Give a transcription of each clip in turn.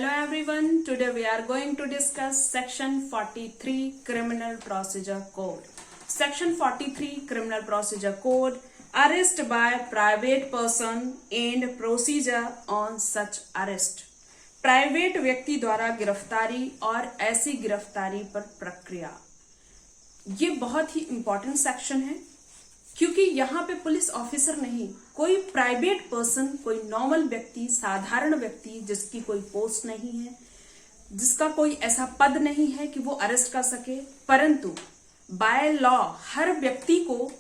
Hello everyone, today we are going to discuss section 43 Criminal Procedure Code. Section 43 Criminal Procedure Code, arrest by private person and procedure on such arrest. Private व्यक्ति द्वारा गिरफ्तारी और ऐसी गिरफ्तारी पर प्रक्रिया। ये बहुत ही इंपॉर्टेंट सेक्शन है क्योंकि यहाँ पे पुलिस ऑफिसर नहीं, कोई प्राइवेट पर्सन, कोई नॉर्मल व्यक्ति, साधारण व्यक्ति जिसकी कोई पोस्ट नहीं है, जिसका कोई ऐसा पद नहीं है कि वो अरेस्ट कर सके, परंतु बाय लॉ हर व्यक्ति को,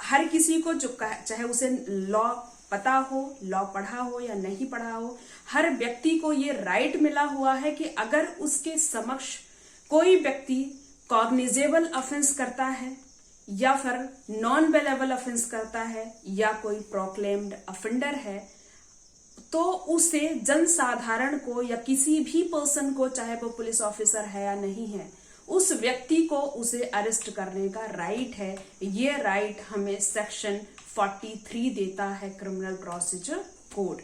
हर किसी को, जो चाहे उसे लॉ पता हो, लॉ पढ़ा हो या नहीं पढ़ा हो, हर व्यक्ति को ये राइट मिला हुआ है कि अगर उसके समक्ष कोई व्यक्ति कॉग्निजेबल ऑफेंस करता है या फिर नॉन बेलेबल ऑफेंस करता है या कोई प्रोक्लेम्ड ऑफेंडर है, तो उसे जनसाधारण को या किसी भी पर्सन को, चाहे वो पुलिस ऑफिसर है या नहीं है, उस व्यक्ति को उसे अरेस्ट करने का राइट है। ये राइट हमें सेक्शन 43 देता है क्रिमिनल प्रोसीजर कोड।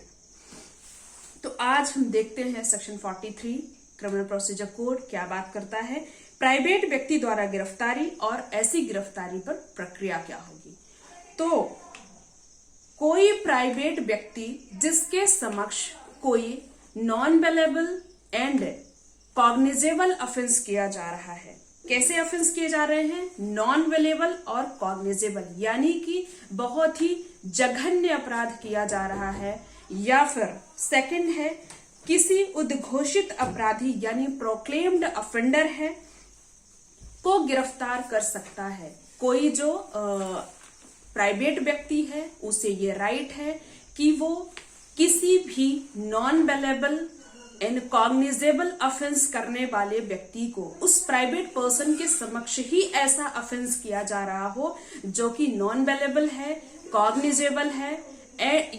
तो आज हम देखते हैं सेक्शन 43 क्रिमिनल प्रोसीजर कोड क्या बात करता है। प्राइवेट व्यक्ति द्वारा गिरफ्तारी और ऐसी गिरफ्तारी पर प्रक्रिया क्या होगी। तो कोई प्राइवेट व्यक्ति जिसके समक्ष कोई non bailable and cognizable offence किया जा रहा है। कैसे ऑफेंस किए जा रहे हैं? नॉन बेलेबल और कॉग्निजेबल, यानी कि बहुत ही जघन्य अपराध किया जा रहा है, या फिर सेकंड है किसी उद्घोषित अपराधी यानी प्रोक्लेम्ड ऑफेंडर है को गिरफ्तार कर सकता है। कोई जो प्राइवेट व्यक्ति है उसे ये राइट है कि वो किसी भी non bailable and cognizable offence करने वाले व्यक्ति को, उस प्राइवेट पर्सन के समक्ष ही ऐसा ऑफेंस किया जा रहा हो जो कि नॉन बेलेबल है, कॉग्निजेबल है,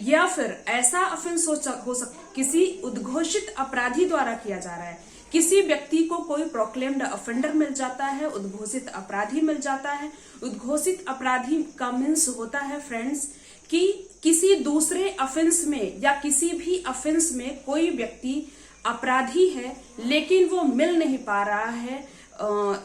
या फिर ऐसा ऑफेंस हो सकता किसी उद्घोषित अपराधी द्वारा किया जा रहा है। किसी व्यक्ति को कोई प्रोक्लेम्ड ऑफेंडर मिल जाता है, उद्घोषित अपराधी मिल जाता है। उद्घोषित अपराधी का मीन्स होता है फ्रेंड्स कि किसी दूसरे ऑफेंस में या किसी भी ऑफेंस में कोई व्यक्ति अपराधी है लेकिन वो मिल नहीं पा रहा है,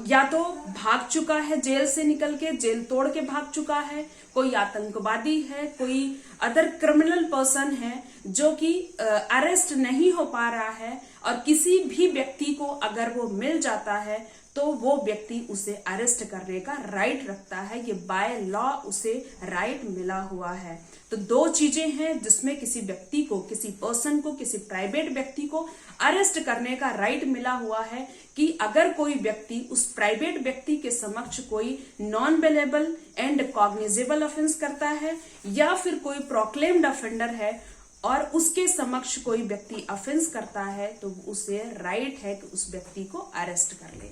या तो भाग चुका है, जेल से निकल के जेल तोड़ के भाग चुका है, कोई आतंकवादी है, कोई अदर क्रिमिनल पर्सन है जो कि अरेस्ट नहीं हो पा रहा है, और किसी भी व्यक्ति को अगर वो मिल जाता है तो वो व्यक्ति उसे अरेस्ट करने का राइट रखता है। ये बाय लॉ उसे राइट मिला हुआ है। तो दो चीजें हैं जिसमें किसी व्यक्ति को, किसी पर्सन को, किसी प्राइवेट व्यक्ति को अरेस्ट करने का राइट मिला हुआ है कि अगर कोई व्यक्ति उस प्राइवेट व्यक्ति के समक्ष कोई non bailable and cognizable offence करता है या फिर कोई प्रोक्लेम्ड ऑफेंडर है और उसके समक्ष कोई व्यक्ति ऑफेंस करता है, तो उसे राइट है कि उस व्यक्ति को अरेस्ट कर ले।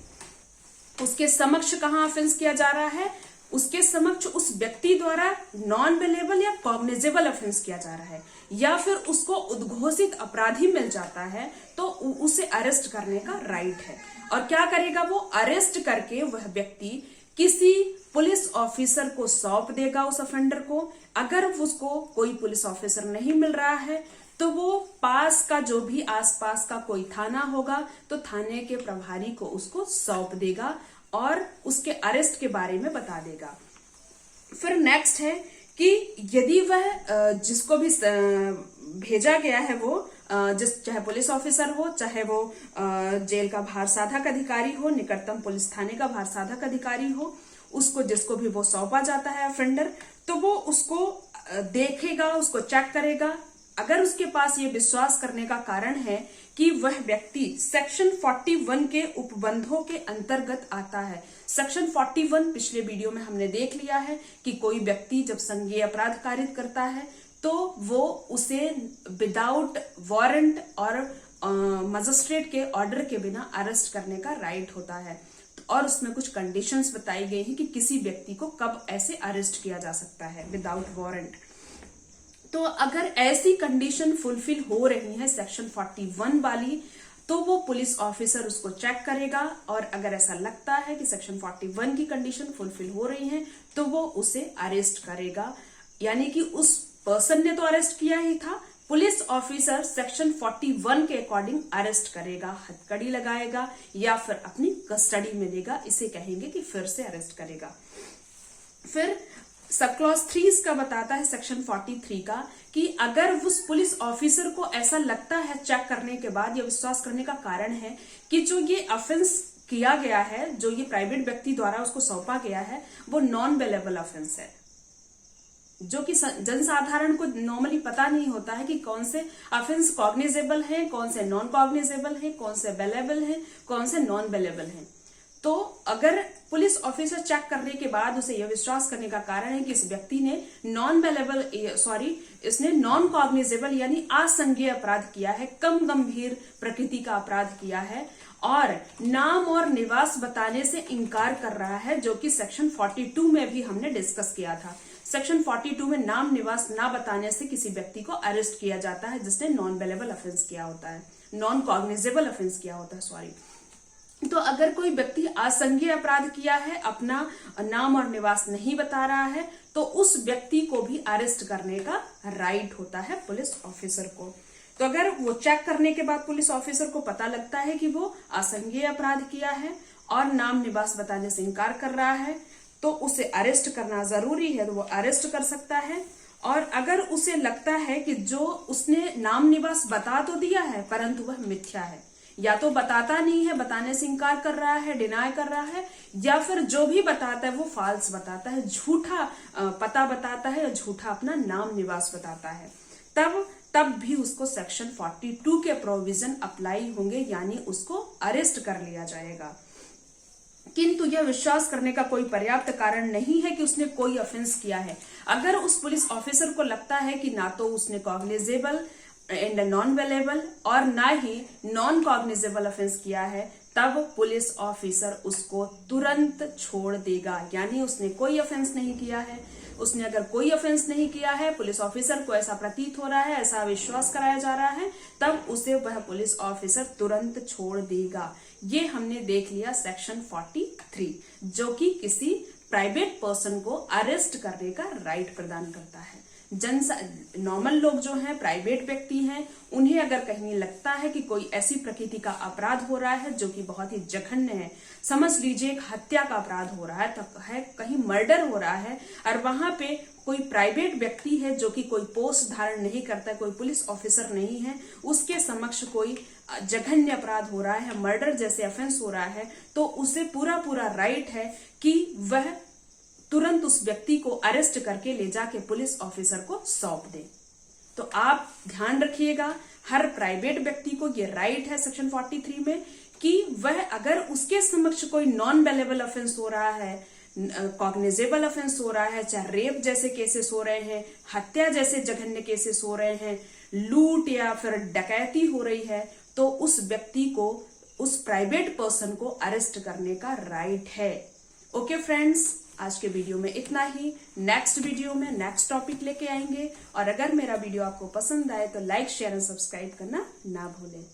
उसके समक्ष कहाँ ऑफेंस किया जा रहा है? उसके समक्ष उस व्यक्ति द्वारा नॉन बेलेबल या कॉग्निजेबल ऑफेंस किया जा रहा है, या फिर उसको उद्घोषित अपराधी मिल जाता है तो उसे अरेस्ट करने का राइट है। और क्या करेगा वो? अरेस्ट करके वह व्यक्ति किसी पुलिस ऑफिसर को सौंप देगा उस ऑफेंडर को। अगर उसको कोई पुलिस ऑफिसर नहीं मिल रहा है तो वो पास का, जो भी आसपास का कोई थाना होगा, तो थाने के प्रभारी को उसको सौंप देगा और उसके अरेस्ट के बारे में बता देगा। फिर नेक्स्ट है कि यदि वह जिसको भी भेजा गया है, वो चाहे पुलिस ऑफिसर हो, चाहे वो जेल का भार साधक अधिकारी हो, निकटतम पुलिस थाने का भार साधक अधिकारी हो, उसको जिसको भी वो सौंपा जाता है ऑफेंडर, तो वो उसको देखेगा, उसको चेक करेगा। अगर उसके पास ये विश्वास करने का कारण है कि वह व्यक्ति सेक्शन 41 के उपबंधों के अंतर्गत आता है। सेक्शन 41 पिछले वीडियो में हमने देख लिया है कि कोई व्यक्ति जब संज्ञेय अपराध कारित करता है तो वो उसे विदाउट वारंट और मजिस्ट्रेट के ऑर्डर के बिना अरेस्ट करने का राइट होता है, और उसमें कुछ कंडीशंस बताई गई हैं कि किसी व्यक्ति को कब ऐसे अरेस्ट किया जा सकता है विदाउट वारंट। तो अगर ऐसी कंडीशन फुलफिल हो रही है सेक्शन 41 वाली, तो वो पुलिस ऑफिसर उसको चेक करेगा, और अगर ऐसा लगता है कि सेक्शन 41 की कंडीशन फुलफिल हो रही है तो वो उसे अरेस्ट करेगा। यानी कि उस पर्सन ने तो अरेस्ट किया ही था, पुलिस ऑफिसर सेक्शन 41 के अकॉर्डिंग अरेस्ट करेगा, हथकड़ी लगाएगा या फिर अपनी कस्टडी में लेगा, इसे कहेंगे कि फिर से अरेस्ट करेगा। फिर सब क्लॉज 3 इसका बताता है सेक्शन 43 का कि अगर उस पुलिस ऑफिसर को ऐसा लगता है चेक करने के बाद या विश्वास करने का कारण है कि जो ये ऑफेंस किया गया है, जो ये प्राइवेट व्यक्ति द्वारा उसको सौंपा गया है, वो नॉन बेलेबल ऑफेंस है, जो कि जनसाधारण को नॉर्मली पता नहीं होता है कि कौन से ऑफेंस कॉग्निजेबल है, कौन से नॉन कॉग्निजेबल है, कौन से बेलेबल है, कौन से नॉन बेलेबल है। तो अगर पुलिस ऑफिसर चेक करने के बाद उसे यह विश्वास करने का कारण है कि इस व्यक्ति ने इसने नॉन कॉग्निजेबल यानी असंज्ञेय अपराध किया है, कम गंभीर प्रकृति का अपराध किया है और नाम और निवास बताने से इनकार कर रहा है, जो कि सेक्शन 42 में भी हमने डिस्कस किया था। सेक्शन 42 में नाम निवास ना बताने से किसी व्यक्ति को अरेस्ट किया जाता है जिसने नॉन बेलेबल ऑफेंस किया होता है, नॉन कॉग्निजेबल ऑफेंस किया होता है, तो अगर कोई व्यक्ति असंज्ञेय अपराध किया है, अपना नाम और निवास नहीं बता रहा है, तो उस व्यक्ति को भी अरेस्ट करने का राइट होता है पुलिस ऑफिसर को। तो अगर वो चेक करने के बाद पुलिस ऑफिसर को पता लगता है कि वो असंज्ञेय अपराध किया है और नाम निवास बताने से इनकार कर रहा है, तो उसे अरेस्ट करना जरूरी है, तो वो अरेस्ट कर सकता है। और अगर उसे लगता है कि जो उसने नाम निवास बता तो दिया है परंतु वह मिथ्या है, या तो बताता नहीं है, बताने से इनकार कर रहा है, डिनाय कर रहा है, या फिर जो भी बताता है वो फॉल्स बताता है, झूठा पता बताता है या झूठा अपना नाम निवास बताता है, तब भी उसको सेक्शन 42 के प्रोविजन अप्लाई होंगे, यानी उसको अरेस्ट कर लिया जाएगा। किंतु यह विश्वास करने का कोई पर्याप्त कारण नहीं है कि उसने कोई ऑफेंस किया है। अगर उस पुलिस ऑफिसर को लगता है कि ना तो उसने कॉग्निजेबल एंड नॉन बेलेबल और ना ही नॉन कॉग्निजेबल ऑफेंस किया है, तब पुलिस ऑफिसर उसको तुरंत छोड़ देगा, यानी उसने कोई ऑफेंस नहीं किया है। उसने अगर कोई ऑफेंस नहीं किया है, पुलिस ऑफिसर को ऐसा प्रतीत हो रहा है, ऐसा विश्वास कराया जा रहा है, तब उसे वह पुलिस ऑफिसर तुरंत छोड़ देगा। ये हमने देख लिया सेक्शन 43, जो कि किसी प्राइवेट पर्सन को अरेस्ट करने का राइट प्रदान करता है। नॉर्मल लोग जो हैं, प्राइवेट व्यक्ति हैं, उन्हें अगर कहीं लगता है कि कोई ऐसी प्रकृति का अपराध हो रहा है जो कि बहुत ही जघन्य है, समझ लीजिए एक हत्या का अपराध हो रहा है, तो है कहीं मर्डर हो रहा है, और वहां पे कोई प्राइवेट व्यक्ति है जो कि कोई पोस्ट धारण नहीं करता, कोई पुलिस ऑफिसर नहीं है, उसके समक्ष कोई जघन्य अपराध हो रहा है, मर्डर जैसे ऑफेंस हो रहा है, तो उसे पूरा राइट है कि वह तुरंत उस व्यक्ति को अरेस्ट करके ले जाके पुलिस ऑफिसर को सौंप दे। तो आप ध्यान रखिएगा, हर प्राइवेट व्यक्ति को ये राइट है सेक्शन 43 में कि वह अगर उसके समक्ष कोई नॉन बेलेबल ऑफेंस हो रहा है, कॉग्निजेबल ऑफेंस हो रहा है, चाहे रेप जैसे केसेस हो रहे हैं, हत्या जैसे जघन्य केसेस हो रहे हैं, लूट या फिर डकैती हो रही है, तो उस व्यक्ति को, उस प्राइवेट पर्सन को अरेस्ट करने का राइट है। ओके फ्रेंड्स, आज के वीडियो में इतना ही। नेक्स्ट वीडियो में नेक्स्ट टॉपिक लेके आएंगे, और अगर मेरा वीडियो आपको पसंद आए तो लाइक, शेयर एंड सब्सक्राइब करना ना भूलें।